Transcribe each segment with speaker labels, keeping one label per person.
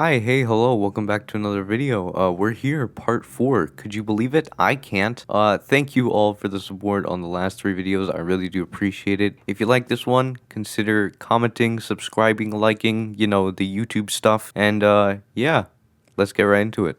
Speaker 1: Hi, hey, hello, welcome back to another video. We're here, part 4. Could you believe it? I can't. Thank you all for the support on the last 3 videos. I really do appreciate it. If you like this one, consider commenting, subscribing, liking, the YouTube stuff. And, yeah, let's get right into it.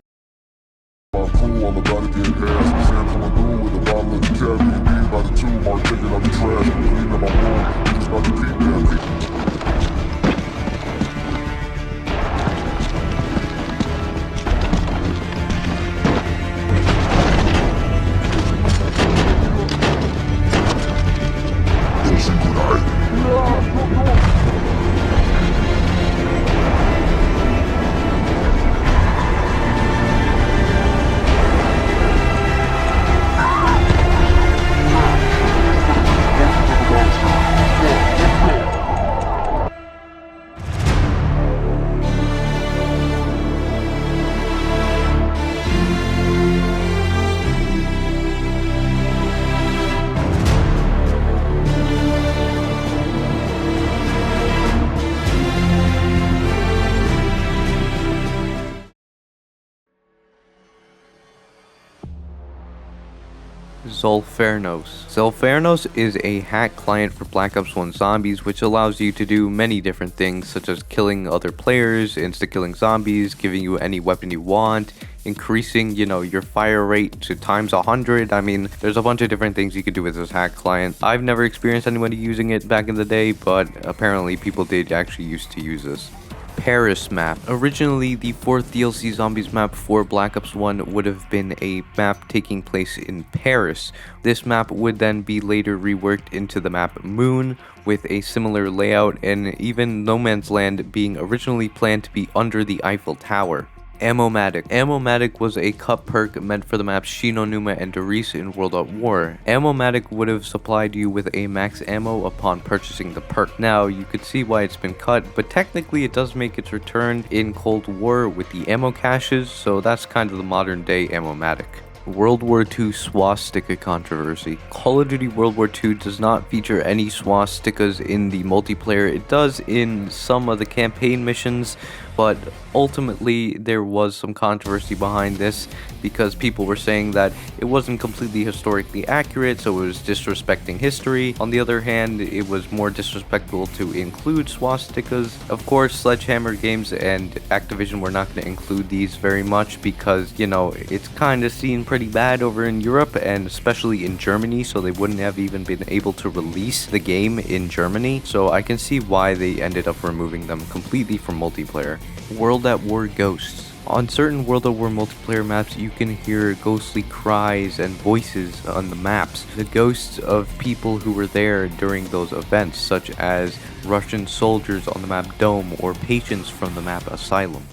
Speaker 1: Zolfernos is a hack client for Black Ops 1 zombies, which allows you to do many different things, such as killing other players, insta-killing zombies, giving you any weapon you want, increasing, your fire rate to times 100. I mean, there's a bunch of different things you could do with this hack client. I've never experienced anybody using it back in the day, but apparently people did actually used to use this. Paris map. Originally, the 4th DLC Zombies map for Black Ops 1 would have been a map taking place in Paris. This map would then be later reworked into the map Moon with a similar layout, and even No Man's Land being originally planned to be under the Eiffel Tower. Ammo-matic. Ammo-matic was a cut perk meant for the maps Shinonuma and Doris in World at War. Ammo-matic would have supplied you with a max ammo upon purchasing the perk. Now, you could see why it's been cut, but technically it does make its return in Cold War with the ammo caches, so that's kind of the modern day Ammo-matic. World War II swastika controversy. Call of Duty World War II does not feature any swastikas in the multiplayer. It does in some of the campaign missions, but ultimately there was some controversy behind this because people were saying that it wasn't completely historically accurate, so it was disrespecting history. On the other hand, it was more disrespectful to include swastikas. Of course, Sledgehammer Games and Activision were not going to include these very much because, it's kind of seen pretty bad over in Europe and especially in Germany, so they wouldn't have even been able to release the game in Germany. So I can see why they ended up removing them completely from multiplayer. World at War ghosts. On certain World at War multiplayer maps, you can hear ghostly cries and voices on the maps. The ghosts of people who were there during those events, such as Russian soldiers on the map Dome or patients from the map Asylum.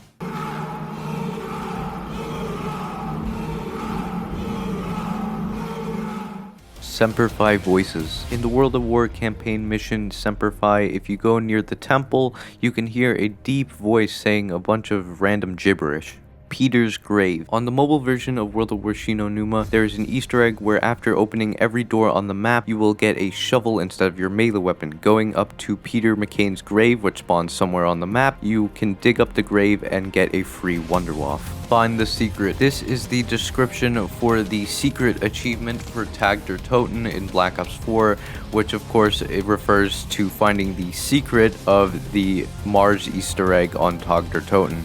Speaker 1: Semper Fi voices. In the World of War campaign mission Semper Fi, if you go near the temple, you can hear a deep voice saying a bunch of random gibberish. Peter's grave. On the mobile version of World of War Shinonuma, there is an Easter egg where after opening every door on the map, you will get a shovel instead of your melee weapon. Going up to Peter McCain's grave, which spawns somewhere on the map, you can dig up the grave and get a free Wonderwaff. Find the secret. This is the description for the secret achievement for Tag der Toten in Black Ops 4, which of course it refers to finding the secret of the Mars Easter egg on Tag der Toten.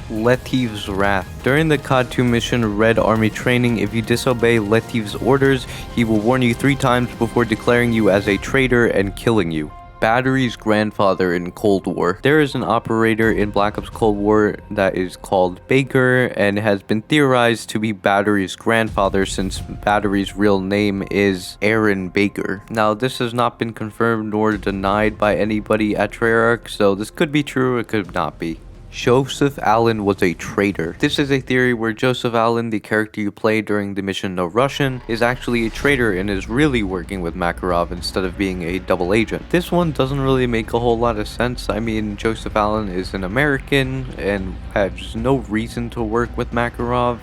Speaker 1: Letive's Wrath. During the COD 2 mission Red Army Training, if you disobey Letive's orders, he will warn you 3 times before declaring you as a traitor and killing you. Battery's grandfather in Cold War. There is an operator in Black Ops Cold War that is called Baker and has been theorized to be Battery's grandfather since Battery's real name is Aaron Baker. Now, this has not been confirmed nor denied by anybody at Treyarch, so this could be true, it could not be. Joseph Allen was a traitor. This is a theory where Joseph Allen, the character you play during the mission No Russian, is actually a traitor and is really working with Makarov instead of being a double agent. This one doesn't really make a whole lot of sense. I mean, Joseph Allen is an American and has no reason to work with Makarov.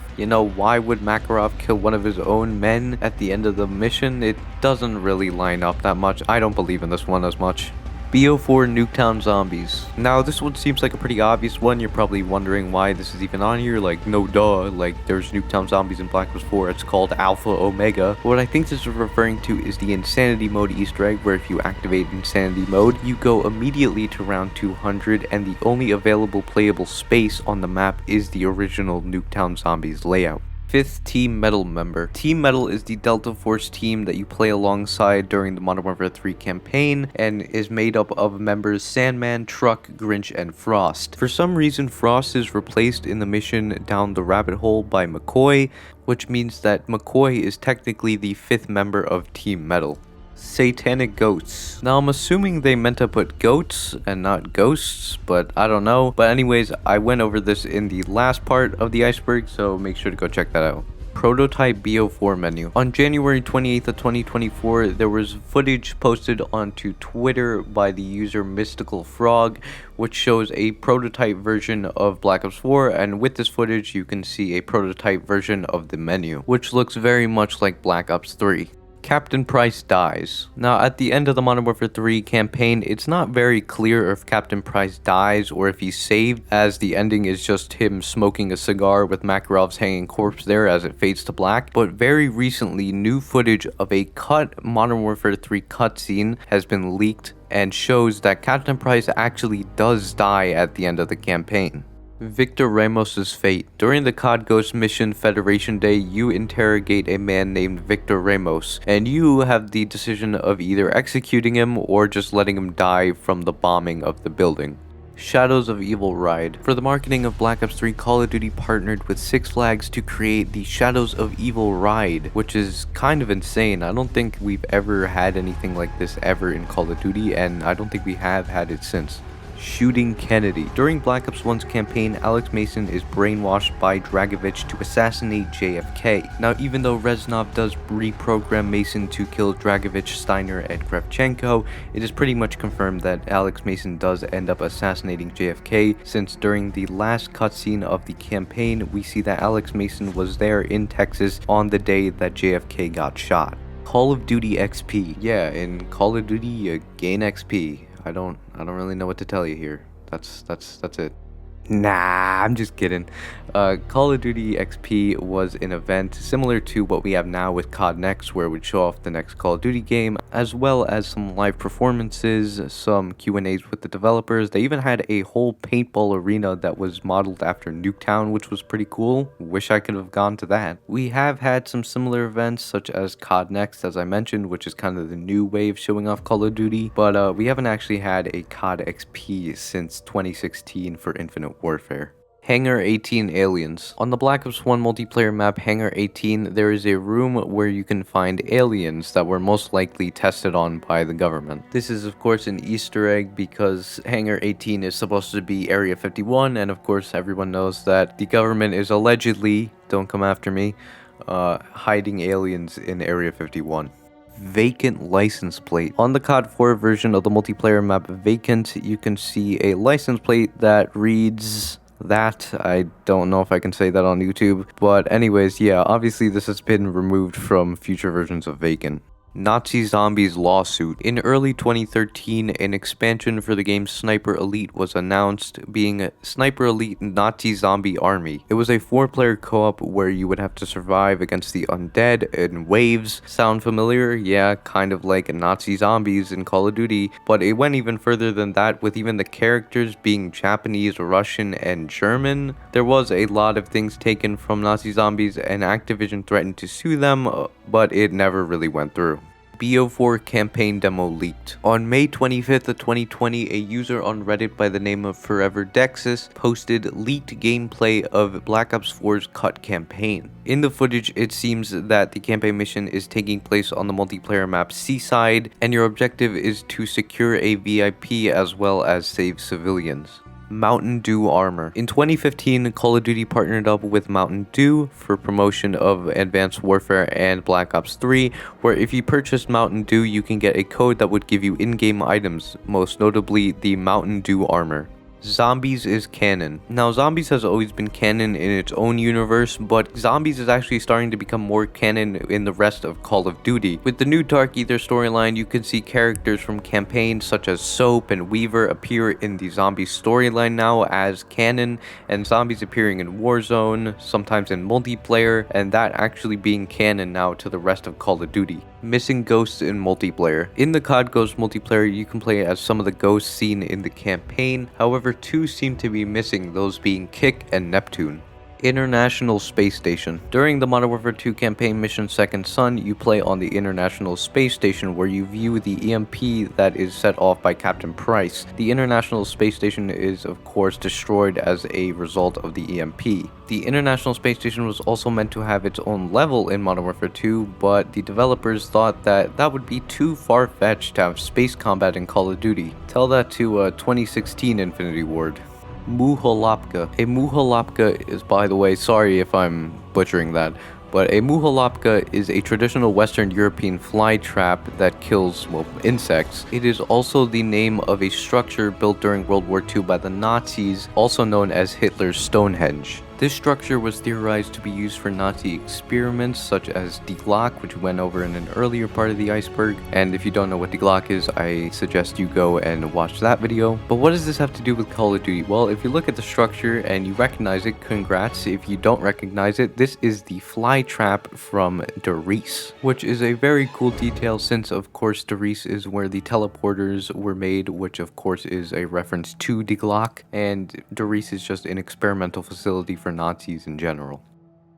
Speaker 1: Why would Makarov kill one of his own men at the end of the mission? It doesn't really line up that much. I don't believe in this one as much. BO4 Nuketown Zombies. Now this one seems like a pretty obvious one. You're probably wondering why this is even on here. Like, no duh, like there's Nuketown Zombies in Black Ops 4. It's called Alpha Omega. What I think this is referring to is the Insanity Mode Easter egg, where if you activate Insanity Mode, you go immediately to round 200, and the only available playable space on the map is the original Nuketown Zombies layout. 5th Team Metal member. Team Metal is the Delta Force team that you play alongside during the Modern Warfare 3 campaign and is made up of members Sandman, Truck, Grinch, and Frost. For some reason, Frost is replaced in the mission Down the Rabbit Hole by McCoy, which means that McCoy is technically the 5th member of Team Metal. Satanic Goats. Now I'm assuming they meant to put goats and not ghosts, but I don't know. But anyways, I went over this in the last part of the Iceberg, so make sure to go check that out. Prototype BO4 menu. On January 28th of 2024, there was footage posted onto Twitter by the user Mystical Frog, which shows a prototype version of Black Ops 4, and with this footage you can see a prototype version of the menu, which looks very much like Black Ops 3. Captain Price dies. Now, at the end of the Modern Warfare 3 campaign, it's not very clear if Captain Price dies or if he's saved, as the ending is just him smoking a cigar with Makarov's hanging corpse there as it fades to black. But very recently, new footage of a cut Modern Warfare 3 cutscene has been leaked and shows that Captain Price actually does die at the end of the campaign. Victor Ramos's fate. During the COD Ghost mission Federation Day, you interrogate a man named Victor Ramos, and you have the decision of either executing him or just letting him die from the bombing of the building. Shadows of Evil ride. For the marketing of Black Ops 3, Call of Duty partnered with Six Flags to create the Shadows of Evil ride, which is kind of insane. I don't think we've ever had anything like this ever in Call of Duty, and I don't think we have had it since. Shooting Kennedy. During Black Ops 1's campaign, Alex Mason is brainwashed by Dragovich to assassinate JFK. Now, even though Reznov does reprogram Mason to kill Dragovich, Steiner, and Kravchenko, it is pretty much confirmed that Alex Mason does end up assassinating JFK, since during the last cutscene of the campaign, we see that Alex Mason was there in Texas on the day that JFK got shot. Call of Duty XP. Yeah, in Call of Duty, you gain XP. I don't really know what to tell you here. That's it. Nah, I'm just kidding. Call of Duty XP was an event similar to what we have now with COD Next, where it would show off the next Call of Duty game, as well as some live performances, some Q&As with the developers. They even had a whole paintball arena that was modeled after Nuketown, which was pretty cool. Wish I could have gone to that. We have had some similar events, such as COD Next, as I mentioned, which is kind of the new wave showing off Call of Duty, but we haven't actually had a COD XP since 2016 for Infinite Warfare. Hangar 18 Aliens. On the Black Ops 1 multiplayer map Hangar 18, there is a room where you can find aliens that were most likely tested on by the government. This is of course an Easter egg because Hangar 18 is supposed to be Area 51, and of course everyone knows that the government is allegedly, don't come after me, hiding aliens in Area 51. Vacant license plate. On the COD 4 version of the multiplayer map Vacant, you can see a license plate that reads that. I don't know if I can say that on YouTube, but anyways, yeah, obviously this has been removed from future versions of Vacant. Nazi Zombies lawsuit. In early 2013, an expansion for the game Sniper Elite was announced, being Sniper Elite Nazi Zombie Army. It was a 4-player co-op where you would have to survive against the undead in waves. Sound familiar? Yeah, kind of like Nazi zombies in Call of Duty, but it went even further than that, with even the characters being Japanese, Russian, and German. There was a lot of things taken from Nazi zombies, and Activision threatened to sue them, but it never really went through. BO4 campaign demo leaked. On May 25th of 2020, a user on Reddit by the name of Forever Dexus posted leaked gameplay of Black Ops 4's cut campaign. In the footage, it seems that the campaign mission is taking place on the multiplayer map Seaside, and your objective is to secure a VIP as well as save civilians. Mountain Dew armor. In 2015, Call of Duty partnered up with Mountain Dew for promotion of Advanced Warfare and Black Ops 3, where if you purchased Mountain Dew, you can get a code that would give you in-game items, most notably the Mountain Dew armor. Zombies is canon. Now, Zombies has always been canon in its own universe, but Zombies is actually starting to become more canon in the rest of Call of Duty. With the new Dark Aether storyline, you can see characters from campaigns such as Soap and Weaver appear in the Zombies storyline now as canon, and Zombies appearing in Warzone, sometimes in multiplayer, and that actually being canon now to the rest of Call of Duty. Missing ghosts in multiplayer. In the COD Ghost multiplayer, you can play as some of the ghosts seen in the campaign. However, two seem to be missing, those being Kick and Neptune. International Space Station. During the Modern Warfare 2 campaign mission Second Son, you play on the International Space Station where you view the EMP that is set off by Captain Price. The International Space Station is of course destroyed as a result of the EMP. The International Space Station was also meant to have its own level in Modern Warfare 2, but the developers thought that that would be too far-fetched to have space combat in Call of Duty. Tell that to 2016 Infinity Ward. Muholapka. A Muholapka is, by the way, sorry if I'm butchering that, but a Muholapka is a traditional Western European fly trap that kills, well, insects. It is also the name of a structure built during World War II by the Nazis, also known as Hitler's Stonehenge. This structure was theorized to be used for Nazi experiments such as Die Glock, which we went over in an earlier part of the Iceberg, and if you don't know what Die Glock is, I suggest you go and watch that video. But what does this have to do with Call of Duty? Well, if you look at the structure and you recognize it, congrats. If you don't recognize it, this is the fly trap from Der Riese, which is a very cool detail since of course Der Riese is where the teleporters were made, which of course is a reference to Die Glock, and Der Riese is just an experimental facility for Nazis in general.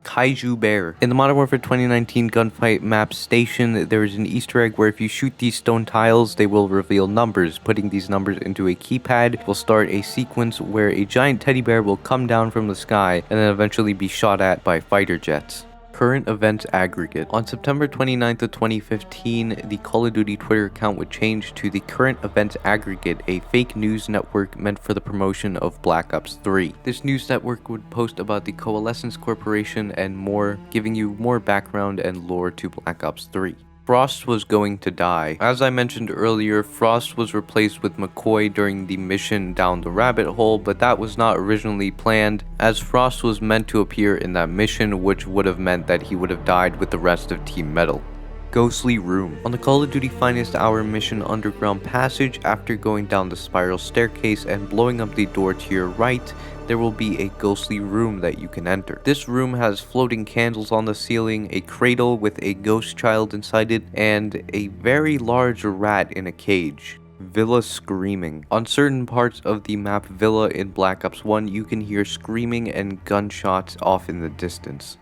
Speaker 1: Kaiju Bear. In the Modern Warfare 2019 gunfight map Station, there is an Easter egg where if you shoot these stone tiles, they will reveal numbers. Putting these numbers into a keypad will start a sequence where a giant teddy bear will come down from the sky and then eventually be shot at by fighter jets. Current Events Aggregate. On September 29th of 2015, the Call of Duty Twitter account would change to the Current Events Aggregate, a fake news network meant for the promotion of Black Ops 3. This news network would post about the Coalescence Corporation and more, giving you more background and lore to Black Ops 3. Frost was going to die. As I mentioned earlier, Frost was replaced with McCoy during the mission Down the Rabbit Hole, but that was not originally planned, as Frost was meant to appear in that mission, which would have meant that he would have died with the rest of Team Metal. Ghostly Room. On the Call of Duty Finest Hour mission Underground Passage, after going down the spiral staircase and blowing up the door to your right, there will be a ghostly room that you can enter. This room has floating candles on the ceiling, a cradle with a ghost child inside it, and a very large rat in a cage. Villa Screaming. On certain parts of the map Villa in Black Ops 1, you can hear screaming and gunshots off in the distance.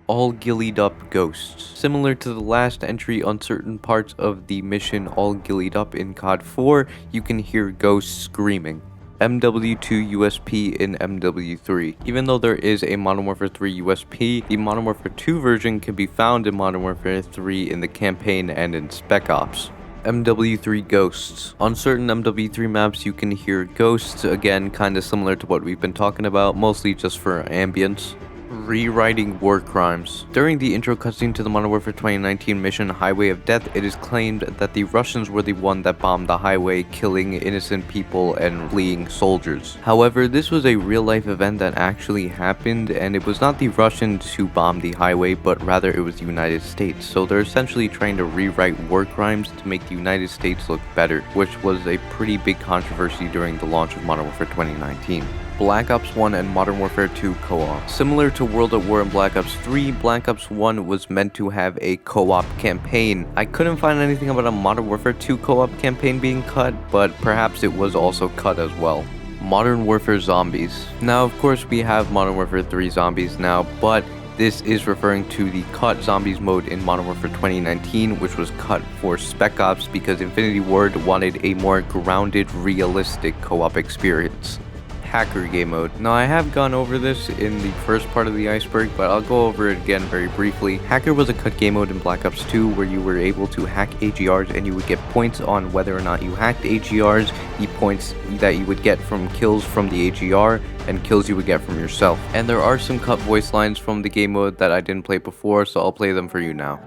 Speaker 1: All Gillied Up Ghosts. Similar to the last entry on certain parts of the mission All Gillied Up in COD 4, you can hear ghosts screaming. MW2 USP in MW3. Even though there is a Modern Warfare 3 USP, the Modern Warfare 2 version can be found in Modern Warfare 3 in the campaign and in Spec Ops. MW3 Ghosts. On certain MW3 maps you can hear ghosts, again kinda similar to what we've been talking about, mostly just for ambience. Rewriting war crimes. During the intro cutscene to the Modern Warfare 2019 mission Highway of Death, it is claimed that the Russians were the one that bombed the highway, killing innocent people and fleeing soldiers. However, this was a real-life event that actually happened, and it was not the Russians who bombed the highway, but rather it was the United States. So they're essentially trying to rewrite war crimes to make the United States look better, which was a pretty big controversy during the launch of Modern Warfare 2019. Black Ops 1 and Modern Warfare 2 co-op. Similar to World at War and Black Ops 3, Black Ops 1 was meant to have a co-op campaign. I couldn't find anything about a Modern Warfare 2 co-op campaign being cut, but perhaps it was also cut as well. Modern Warfare Zombies. Now, of course, we have Modern Warfare 3 Zombies now, but this is referring to the cut zombies mode in Modern Warfare 2019, which was cut for Spec Ops because Infinity Ward wanted a more grounded, realistic co-op experience. Hacker game mode. Now, I have gone over this in the first part of the Iceberg, but I'll go over it again very briefly. Hacker was a cut game mode in Black Ops 2 where you were able to hack AGRs and you would get points on whether or not you hacked AGRs, the points that you would get from kills from the AGR, and kills you would get from yourself. And there are some cut voice lines from the game mode that I didn't play before, so I'll play them for you now.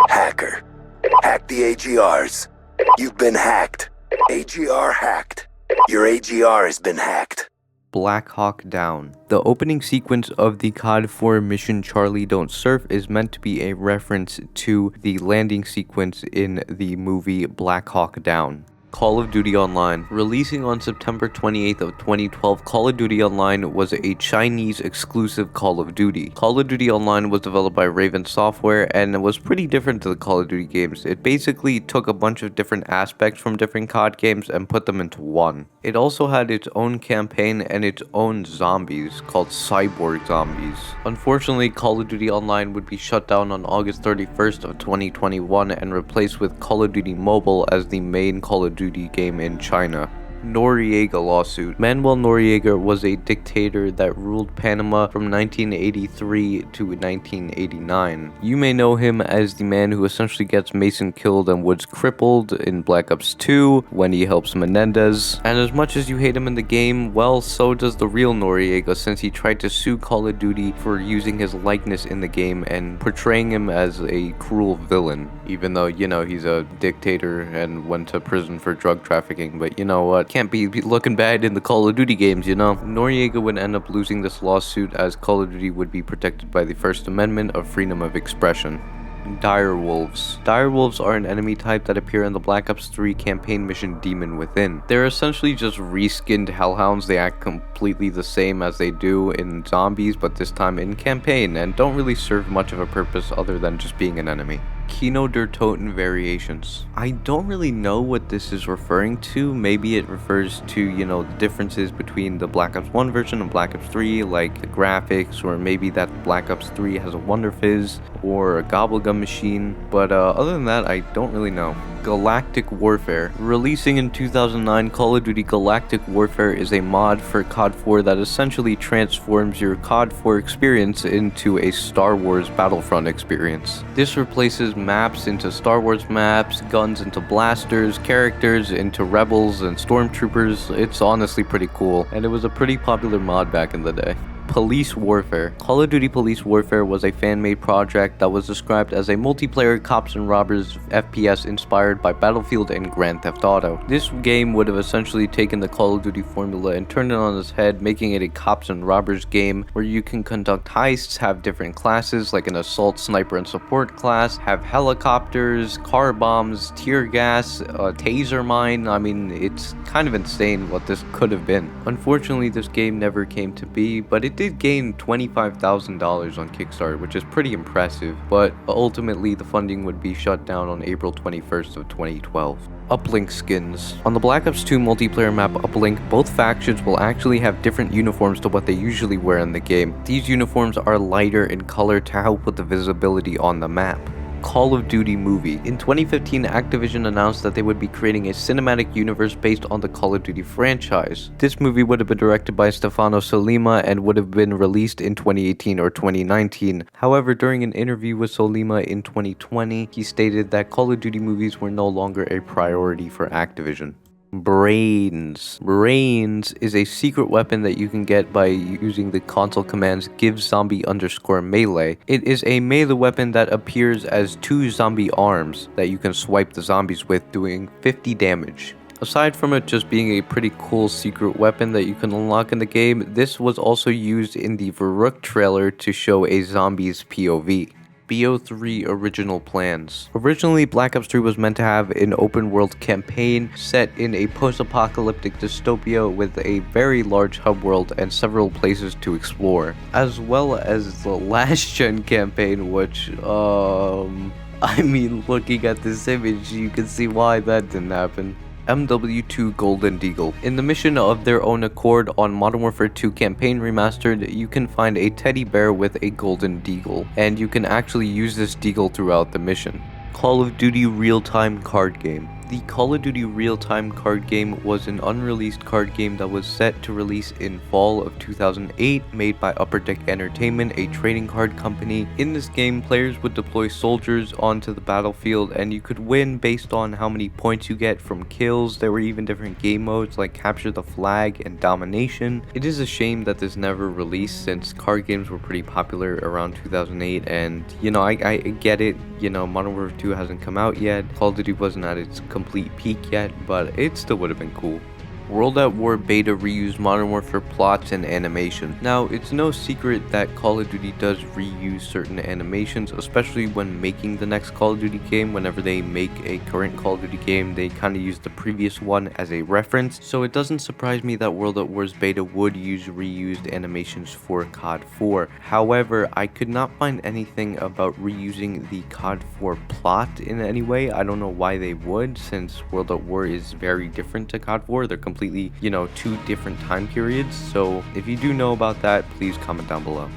Speaker 2: Hacker, Hack the AGRs. You've been hacked. AGR hacked. Your AGR has been hacked.
Speaker 1: Black Hawk Down. The opening sequence of the COD 4 mission Charlie Don't Surf is meant to be a reference to the landing sequence in the movie Black Hawk Down. Call of Duty Online. Releasing on September 28th of 2012, Call of Duty Online was a Chinese exclusive Call of Duty. Call of Duty Online was developed by Raven Software and was pretty different to the Call of Duty games. It basically took a bunch of different aspects from different COD games and put them into one. It also had its own campaign and its own zombies called cyborg zombies. Unfortunately, Call of Duty Online would be shut down on August 31st of 2021 and replaced with Call of Duty Mobile as the main Call of Duty game in China. Noriega lawsuit. Manuel Noriega was a dictator that ruled Panama from 1983 to 1989. You may know him as the man who essentially gets Mason killed and Woods crippled in Black Ops 2 when he helps Menendez. And as much as you hate him in the game, well, so does the real Noriega, since he tried to sue Call of Duty for using his likeness in the game and portraying him as a cruel villain. Even though, you know, he's a dictator and went to prison for drug trafficking, but you know what? Can't be looking bad in the Call of Duty games, you know? Noriega would end up losing this lawsuit as Call of Duty would be protected by the First Amendment of freedom of expression. Direwolves. Direwolves are an enemy type that appear in the Black Ops 3 campaign mission Demon Within. They're essentially just reskinned hellhounds. They act completely the same as they do in zombies, but this time in campaign, and don't really serve much of a purpose other than just being an enemy. Kino der Toten variations. I don't really know what this is referring to. Maybe it refers to, you know, the differences between the Black Ops 1 version and Black Ops 3, like the graphics, or maybe that Black Ops 3 has a Wonder Fizz or a Gobblegum machine, but other than that, I don't really know. Galactic Warfare. Releasing in 2009, Call of Duty Galactic Warfare is a mod for COD 4 that essentially transforms your COD 4 experience into a Star Wars Battlefront experience. This replaces maps into Star Wars maps, guns into blasters, characters into rebels and stormtroopers. It's honestly pretty cool, and it was a pretty popular mod back in the day. Police Warfare. Call of Duty Police Warfare was a fan-made project that was described as a multiplayer cops and robbers FPS inspired by Battlefield and Grand Theft Auto. This game would have essentially taken the Call of Duty formula and turned it on its head, making it a cops and robbers game where you can conduct heists, have different classes like an assault, sniper, and support class, have helicopters, car bombs, tear gas, a taser mine. I mean, it's kind of insane what this could have been. Unfortunately, this game never came to be, but it did gain $25,000 on Kickstarter, which is pretty impressive, but ultimately the funding would be shut down on April 21st of 2012. Uplink skins. On the Black Ops 2 multiplayer map Uplink, both factions will actually have different uniforms to what they usually wear in the game. These uniforms are lighter in color to help with the visibility on the map. Call of Duty movie. In 2015, Activision announced that they would be creating a cinematic universe based on the Call of Duty franchise. This movie would have been directed by Stefano Sollima and would have been released in 2018 or 2019. However, during an interview with Sollima in 2020, he stated that Call of Duty movies were no longer a priority for Activision. Brains. Brains is a secret weapon that you can get by using the console commands givezombie_melee. It is a melee weapon that appears as 2 zombie arms that you can swipe the zombies with, doing 50 damage. Aside from it just being a pretty cool secret weapon that you can unlock in the game, this was also used in the Varrook trailer to show a zombie's POV. BO3 original plans. Originally, Black Ops 3 was meant to have an open world campaign set in a post-apocalyptic dystopia with a very large hub world and several places to explore, as well as the last gen campaign, which I mean, looking at this image, you can see why that didn't happen. MW2 Golden Deagle. In the mission of their own accord on Modern Warfare 2 Campaign Remastered, you can find a teddy bear with a golden deagle, and you can actually use this deagle throughout the mission. Call of Duty real-time card game. The Call of Duty real-time card game was an unreleased card game that was set to release in fall of 2008, made by Upper Deck Entertainment, a trading card company. In this game, players would deploy soldiers onto the battlefield, and you could win based on how many points you get from kills. There were even different game modes like Capture the Flag and Domination. It is a shame that this never released, since card games were pretty popular around 2008, and I get it, Modern Warfare 2 hasn't come out yet, Call of Duty wasn't at its complete peak yet, but it still would have been cool. World at War Beta reused Modern Warfare plots and animation. Now, it's no secret that Call of Duty does reuse certain animations, especially when making the next Call of Duty game. Whenever they make a current Call of Duty game, they kind of use the previous one as a reference, so it doesn't surprise me that World at War's beta would use reused animations for COD 4. However, I could not find anything about reusing the COD 4 plot in any way. I don't know why they would, since World at War is very different to COD 4. They're completely, two different time periods. So if you do know about that, please comment down below.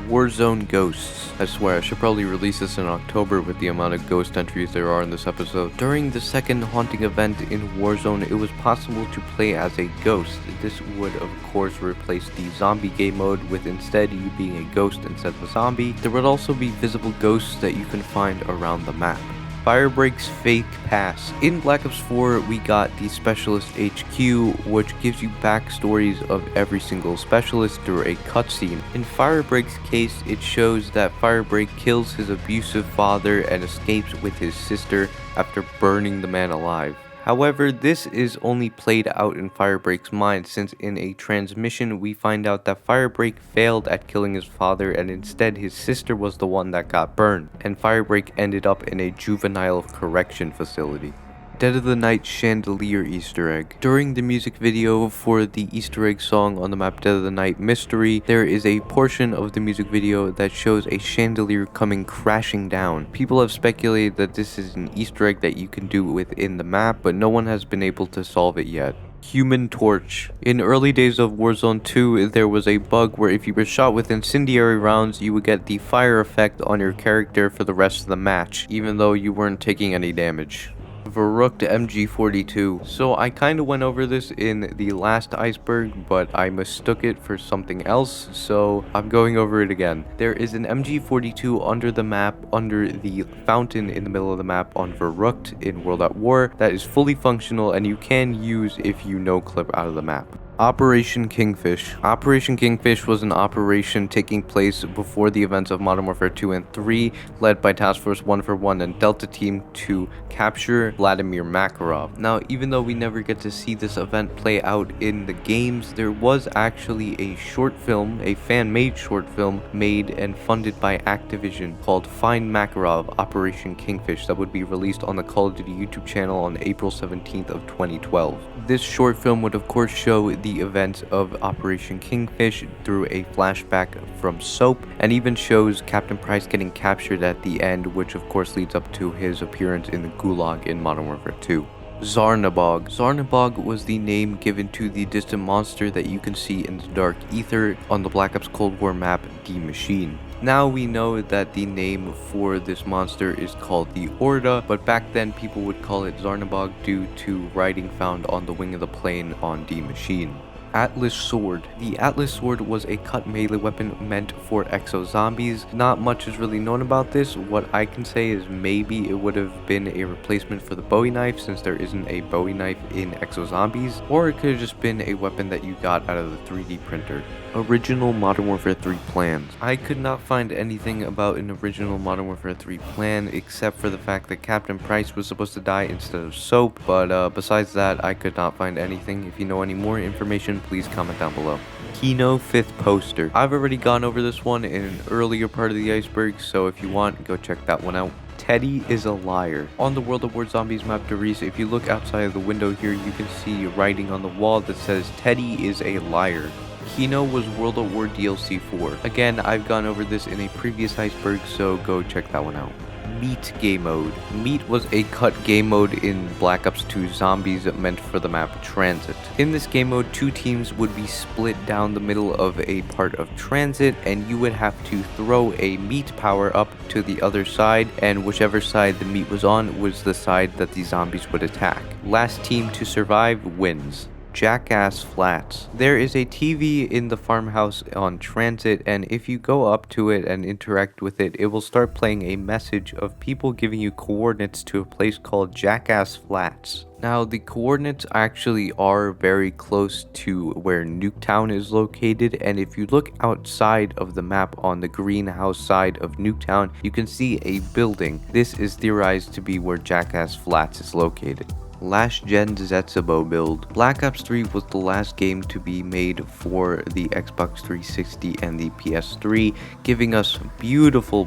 Speaker 1: Warzone Ghosts. I swear, I should probably release this in October with the amount of ghost entries there are in this episode. During the second haunting event in Warzone, it was possible to play as a ghost. This would of course replace the zombie game mode, with instead you being a ghost instead of a zombie. There would also be visible ghosts that you can find around the map. Firebreak's Fake Pass. In Black Ops 4, we got the Specialist HQ, which gives you backstories of every single specialist through a cutscene. In Firebreak's case, it shows that Firebreak kills his abusive father and escapes with his sister after burning the man alive. However, this is only played out in Firebreak's mind, since in a transmission we find out that Firebreak failed at killing his father and instead his sister was the one that got burned, and Firebreak ended up in a juvenile correction facility. Dead of the Night Chandelier Easter egg. During the music video for the Easter egg song on the map Dead of the Night Mystery, there is a portion of the music video that shows a chandelier coming crashing down. People have speculated that this is an Easter egg that you can do within the map, but no one has been able to solve it yet. Human Torch. In early days of Warzone 2, there was a bug where if you were shot with incendiary rounds, you would get the fire effect on your character for the rest of the match, even though you weren't taking any damage. Verrucht MG42. So I kind of went over this in the last Iceberg, but I mistook it for something else, so I'm going over it again. There is an MG42 under the map, under the fountain in the middle of the map on Verrucht in World at War, that is fully functional and you can use if you no-clip out of the map. Operation Kingfish. Operation Kingfish was an operation taking place before the events of Modern Warfare 2 and 3, led by Task Force 141 and Delta Team to capture Vladimir Makarov. Now, even though we never get to see this event play out in the games, there was actually a short film, a fan-made short film, made and funded by Activision called Find Makarov Operation Kingfish, that would be released on the Call of Duty YouTube channel on April 17th of 2012. This short film would of course show the events of Operation Kingfish through a flashback from SOAP, and even shows Captain Price getting captured at the end, which of course leads up to his appearance in the Gulag in Modern Warfare 2. Zarnabog. Zarnabog was the name given to the distant monster that you can see in the dark ether on the Black Ops Cold War map, The Machine. Now we know that the name for this monster is called the Orda, but back then people would call it Zarnabog due to writing found on the wing of the plane on The Machine. Atlas Sword. The Atlas Sword was a cut melee weapon meant for exo zombies. Not much is really known about this. What I can say is maybe it would have been a replacement for the Bowie knife, since there isn't a Bowie knife in exo zombies, or it could have just been a weapon that you got out of the 3D printer. Original Modern Warfare 3 plans. I could not find anything about an original Modern Warfare 3 plan except for the fact that Captain Price was supposed to die instead of SOAP, but besides that I could not find anything. If you know any more information, please comment down below. Kino 5th poster. I've already gone over this one in an earlier part of the Iceberg, so if you want, go check that one out. Teddy is a liar. On the World of War Zombies map Derice, if you look outside of the window here, you can see writing on the wall that says Teddy is a liar. Kino was World of War DLC 4. Again, I've gone over this in a previous Iceberg, so go check that one out. Meat game mode. Meat was a cut game mode in Black Ops 2 Zombies meant for the map Transit. In this game mode, 2 teams would be split down the middle of a part of Transit, and you would have to throw a meat power up to the other side, and whichever side the meat was on was the side that the zombies would attack. Last team to survive wins. Jackass Flats. There is a TV in the farmhouse on Transit, and if you go up to it and interact with it, it will start playing a message of people giving you coordinates to a place called Jackass Flats. Now, the coordinates actually are very close to where Nuketown is located, and if you look outside of the map on the greenhouse side of Nuketown, you can see a building. This is theorized to be where Jackass Flats is located. Last gen Zetsubo build. Black Ops 3 was the last game to be made for the Xbox 360 and the PS3, giving us beautiful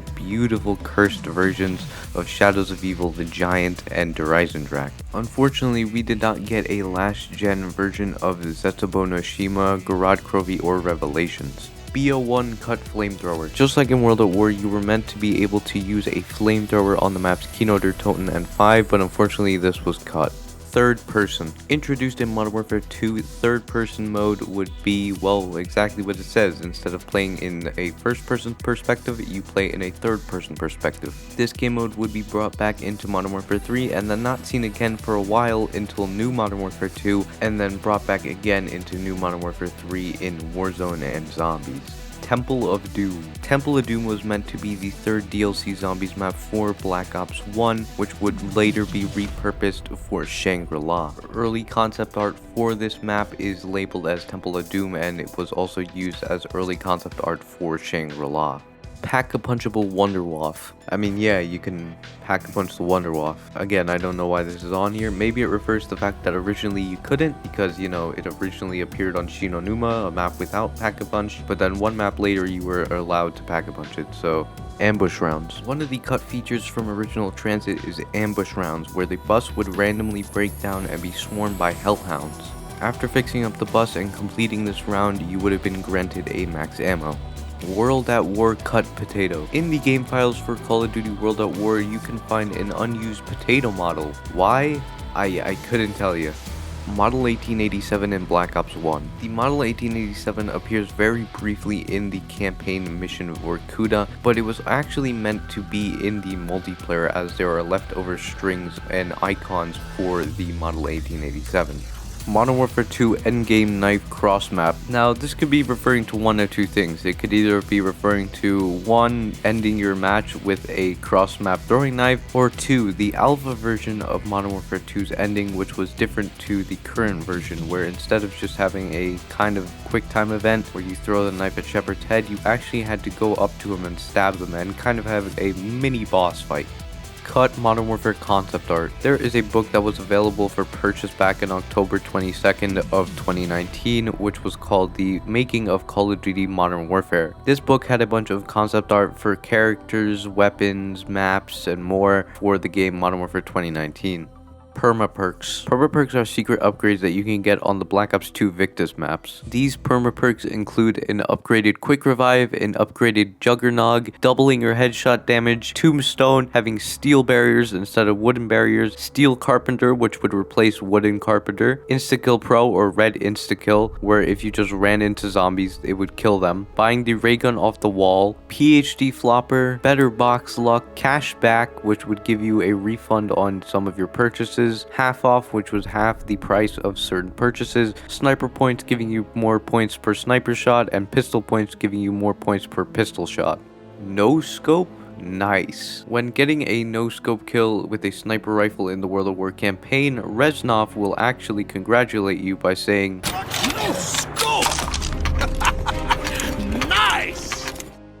Speaker 1: cursed versions of Shadows of Evil, the Giant, and Dreisendracht. Unfortunately, we did not get a last gen version of Zetsubo no Shima, Garad Krovi, or Revelations. BO1 cut flamethrower. Just like in World at War, you were meant to be able to use a flamethrower on the maps Kino der Toten and 5, but unfortunately this was cut. Third person. Introduced in Modern Warfare 2, third person mode would be, well, exactly what it says. Instead of playing in a first person perspective, you play in a third person perspective. This game mode would be brought back into Modern Warfare 3 and then not seen again for a while until New Modern Warfare 2, and then brought back again into New Modern Warfare 3 in Warzone and Zombies. Temple of Doom. Temple of Doom was meant to be the third DLC Zombies map for Black Ops 1, which would later be repurposed for Shangri-La. Early concept art for this map is labeled as Temple of Doom, and it was also used as early concept art for Shangri-La. Pack-a-punchable Wonderwaff. I mean, yeah, you can pack-a-punch the Wonderwaff. Again, I don't know why this is on here. Maybe it refers to the fact that originally you couldn't, because, you know, it originally appeared on Shinonuma, a map without pack-a-punch, but then one map later you were allowed to pack-a-punch it, so... Ambush rounds. One of the cut features from original Transit is ambush rounds, where the bus would randomly break down and be swarmed by hellhounds. After fixing up the bus and completing this round, you would have been granted a max ammo. World at War cut potato. In the game files for Call of Duty World at War, you can find an unused potato model. Why? I couldn't tell you. Model 1887 in Black Ops 1. The Model 1887 appears very briefly in the campaign mission Vorkuta, but it was actually meant to be in the multiplayer as there are leftover strings and icons for the Model 1887. Modern Warfare 2 Endgame Knife Cross Map. Now, this could be referring to one of two things. It could either be referring to 1. Ending your match with a cross map throwing knife, or 2. The alpha version of Modern Warfare 2's ending, which was different to the current version, where instead of just having a kind of quick time event where you throw the knife at Shepard's head, you actually had to go up to him and stab them and kind of have a mini boss fight. Cut Modern Warfare concept art. There is a book that was available for purchase back in October 22nd of 2019, which was called The Making of Call of Duty Modern Warfare. This book had a bunch of concept art for characters, weapons, maps, and more for the game Modern Warfare 2019. Perma-perks. Perma-perks are secret upgrades that you can get on the Black Ops 2 Victus maps. These perma-perks include an upgraded quick revive, an upgraded juggernog, doubling your headshot damage, tombstone, having steel barriers instead of wooden barriers, steel carpenter, which would replace wooden carpenter, insta-kill pro or red insta-kill, where if you just ran into zombies, it would kill them, buying the ray gun off the wall, PhD flopper, better box luck, cash back, which would give you a refund on some of your purchases, half off, which was half the price of certain purchases, sniper points giving you more points per sniper shot, and pistol points giving you more points per pistol shot. No scope? Nice. When getting a no-scope kill with a sniper rifle in the World of War campaign, Reznov will actually congratulate you by saying, "No scope!" Nice!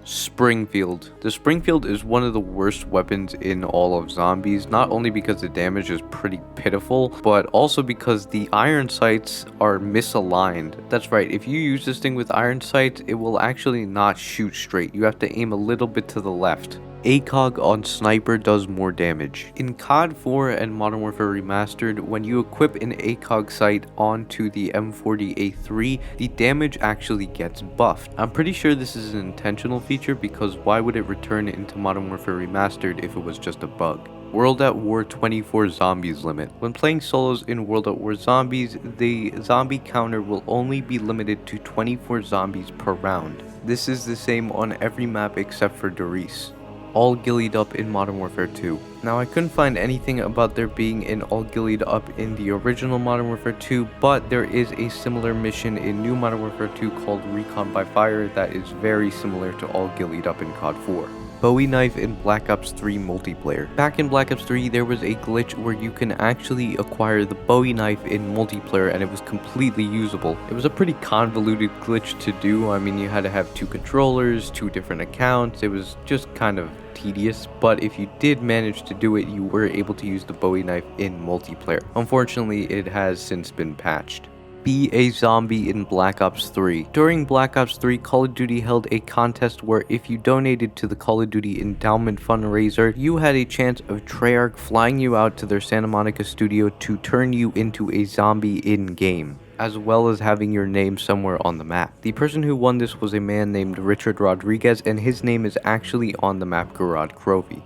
Speaker 1: Springfield. The Springfield is one of the worst weapons in all of Zombies, not only because the damage is pretty pitiful, but also because the iron sights are misaligned. That's right, if you use this thing with iron sights, it will actually not shoot straight. You have to aim a little bit to the left. ACOG on Sniper does more damage. In COD 4 and Modern Warfare Remastered, when you equip an ACOG sight onto the M40A3, the damage actually gets buffed. I'm pretty sure this is an intentional feature because why would it return into Modern Warfare Remastered if it was just a bug? World at War 24 Zombies limit. When playing solos in World at War Zombies, the zombie counter will only be limited to 24 zombies per round. This is the same on every map except for Doris. All gillied up in Modern Warfare 2. Now I couldn't find anything about there being an all gillied up in the original Modern Warfare 2, but there is a similar mission in New Modern Warfare 2 called Recon by Fire that is very similar to all gillied up in COD 4. Bowie knife in Black Ops 3 multiplayer. Back in Black Ops 3, there was a glitch where you can actually acquire the Bowie knife in multiplayer and it was completely usable. It was a pretty convoluted glitch to do. I mean, you had to have 2 controllers, 2 different accounts. It was just kind of tedious, but if you did manage to do it, you were able to use the Bowie knife in multiplayer. Unfortunately, it has since been patched. Be a zombie in Black Ops 3. During Black Ops 3, Call of Duty held a contest where if you donated to the Call of Duty Endowment fundraiser, you had a chance of Treyarch flying you out to their Santa Monica studio to turn you into a zombie in-game, as well as having your name somewhere on the map. The person who won this was a man named Richard Rodriguez, and his name is actually on the map Garage Crovey.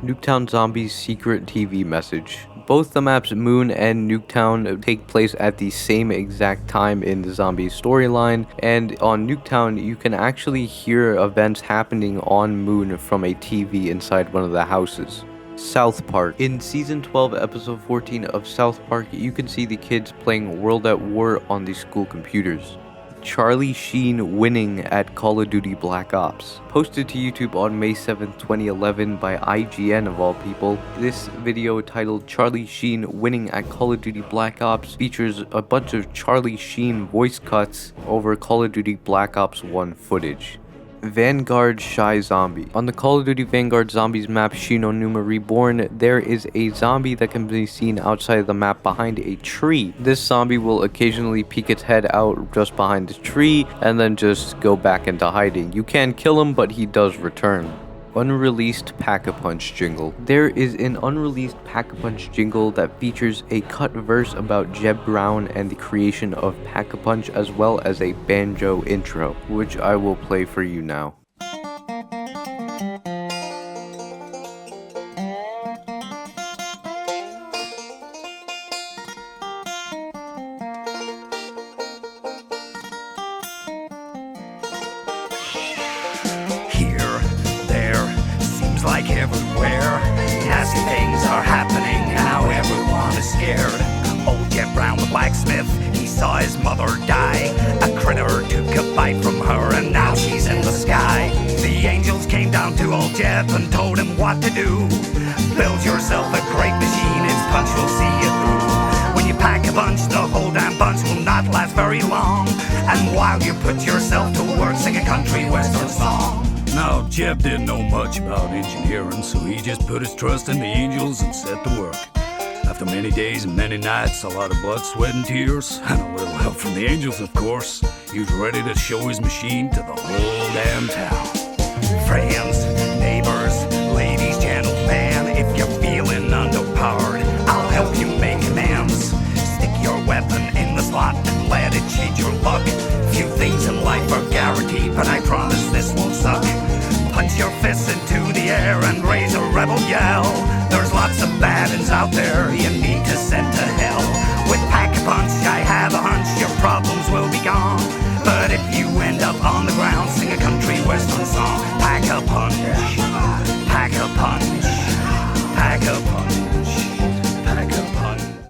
Speaker 1: Nuketown Zombies secret TV message. Both the maps Moon and Nuketown take place at the same exact time in the zombie storyline, and on Nuketown you can actually hear events happening on Moon from a TV inside one of the houses. South Park. In Season 12, Episode 14 of South Park, you can see the kids playing World at War on the school computers. Charlie Sheen winning at Call of Duty Black Ops. Posted to YouTube on May 7, 2011 by IGN of all people, this video titled Charlie Sheen winning at Call of Duty Black Ops features a bunch of Charlie Sheen voice cuts over Call of Duty Black Ops 1 footage. Vanguard Shy Zombie. On the Call of Duty Vanguard Zombies map Shinonuma Reborn, there is a zombie that can be seen outside of the map behind a tree. This zombie will occasionally peek its head out just behind the tree and then just go back into hiding. You can kill him, but he does return. Unreleased Pack-a-Punch jingle. There is an unreleased Pack-a-Punch jingle that features a cut verse about Jeb Brown and the creation of Pack-a-Punch, as well as a banjo intro, which I will play for you now.
Speaker 3: Like everywhere, nasty things are happening, and now everyone is scared. Old Jeb Brown, the blacksmith, he saw his mother die. A critter took a bite from her, and now she's in the sky. The angels came down to old Jeb and told him what to do. Build yourself a great machine, its punch will see you through. When you pack a punch, the whole damn bunch will not last very long. And while you put yourself to work, sing a country western song.
Speaker 4: Now, Jeb didn't know much about engineering, so he just put his trust in the angels and set to work. After many days and many nights, a lot of blood, sweat, and tears, and a little help from the angels, of course, he was ready to show his machine to the whole damn town.
Speaker 3: Friends,